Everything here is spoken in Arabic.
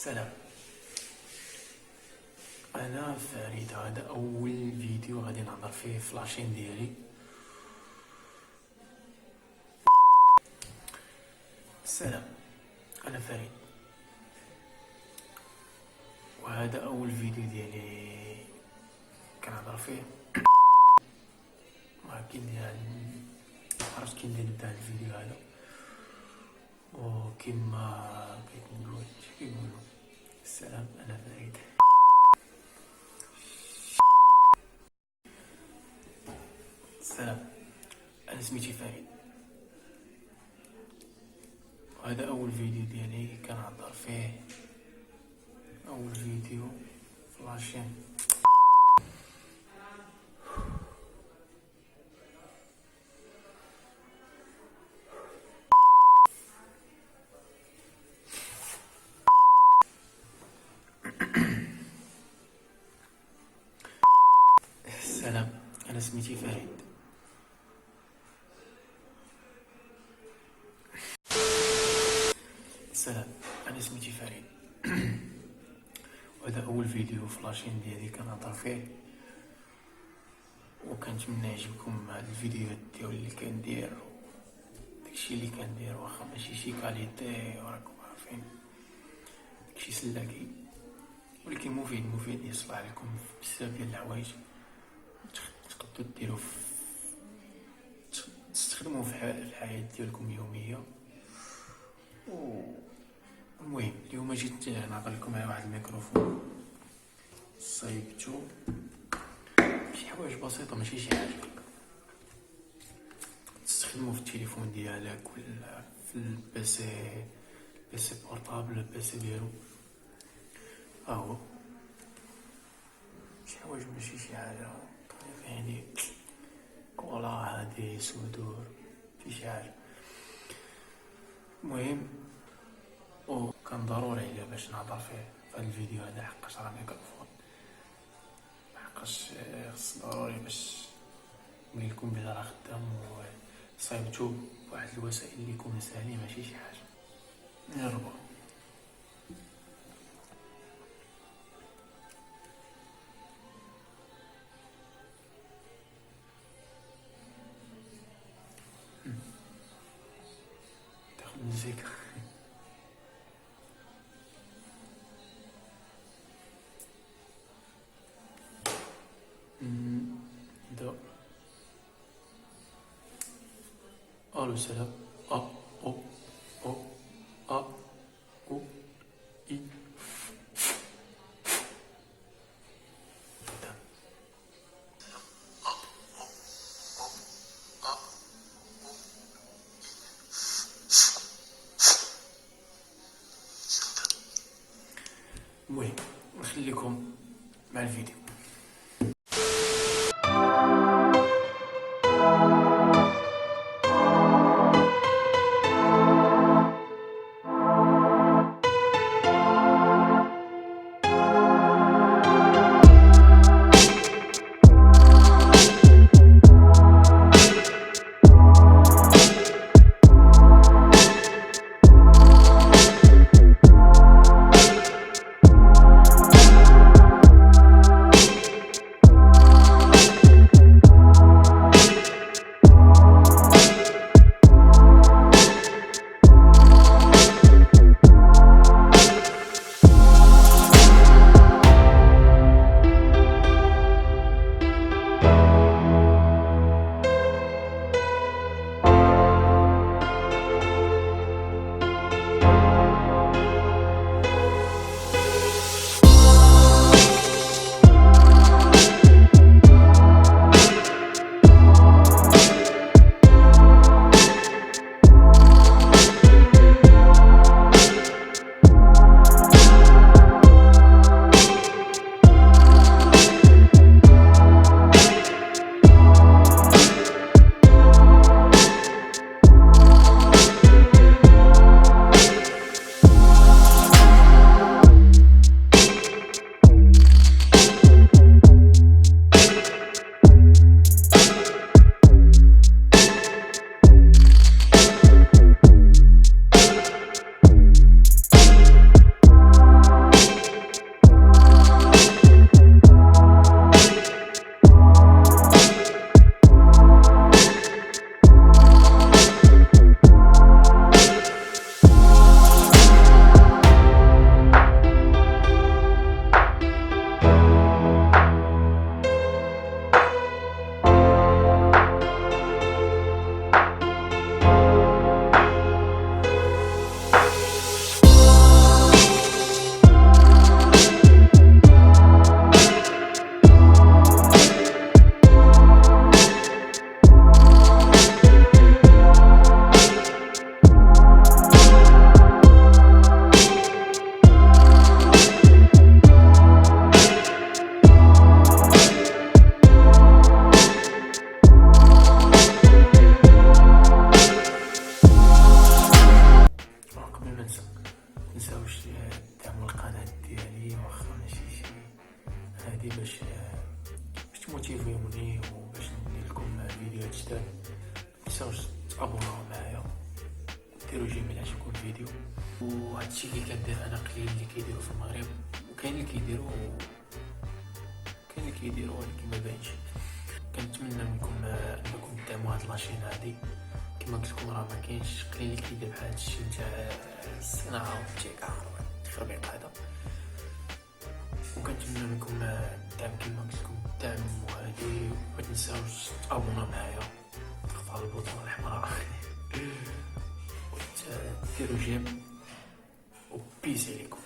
السلام. انا فريد، هذا اول فيديو غادي نهضر فيه في لاشين ديالي. السلام، انا فريد، وهذا اول فيديو ديالي كنهضر فيه. ولكن يعني عرفت كي نبدا هذا الفيديو هذا، وكما بغيت نقول كيقولوا السلام، انا فريد. السلام، انا سميتي فريد، وهذا اول فيديو ديالي كنهضر فيه، اول فيديو في لاشين. السلام، انا سميتي فريد. السلام، انا سميتي فريد، وهذا اول فيديو في لاشين ديالي كنهضر فيه، وكنتمنى يعجبكم هاد الفيديوهات ديالي اللي كندير، داكشي اللي كندير واخا ماشي شي كاليتي وراكم عارفين، داكشي سلاكي ولكن مفيد يصلح لكم في بزاف ديال الحوايج تقدروا ديروه تستخدموه في الحياة ديالكم اليومية. المهم اليوم جيت نعطي لكم على واحد الميكروفون صايبتو، شي حوايج بسيطة ماشي شي حاجة، تستخدموه في التليفون ديالك ولا في البيسي بورطابل، البيسي ديالو اهو، شي حوايج ماشي شي حاجة يعني كولا هادي صدور في شي حاجة. المهم وكان ضروري عليا باش نهضر فيه في هذا الفيديو هذا، حقاش راه ميكروفون، حقاش خص ضروري باش نقول لكم بلي راه خدام وصايبتو بواحد الوسائل اللي يكونوا ساهلين ماشي شي حاجه. نجربوا. تاخد مزيكا. نبداو. الو سلام، او او او اي. المهم نخليكم مع الفيديو. تنساوش تدعموا القناة ديالي واخا ماشي شي هادي باش تموتيفيوني وباش ندير لكم فيديوهات جداد. متنساوش تابوناو معايا وديروا جيميل عجبكم الفيديو. وهادشي اللي كندير انا قليل اللي كيديروا في المغرب، وكاين اللي كيديروا ولكن ما باينش. كنتمنى منكم انكم تدعموا هاد لاشين هادي. كما قلت لكم راه ما كاينش قليل اللي كيدير بحال هادشي نتاع الصناعه والابتكار والتخربيق هذا. وكنتمنى منكم الدعم كما قلت لكم، الدعم وهادي. ما تنساوش تابوناو معايا، تخطفوا البوطون الحمراء وديروا جيم وبيس عليكم.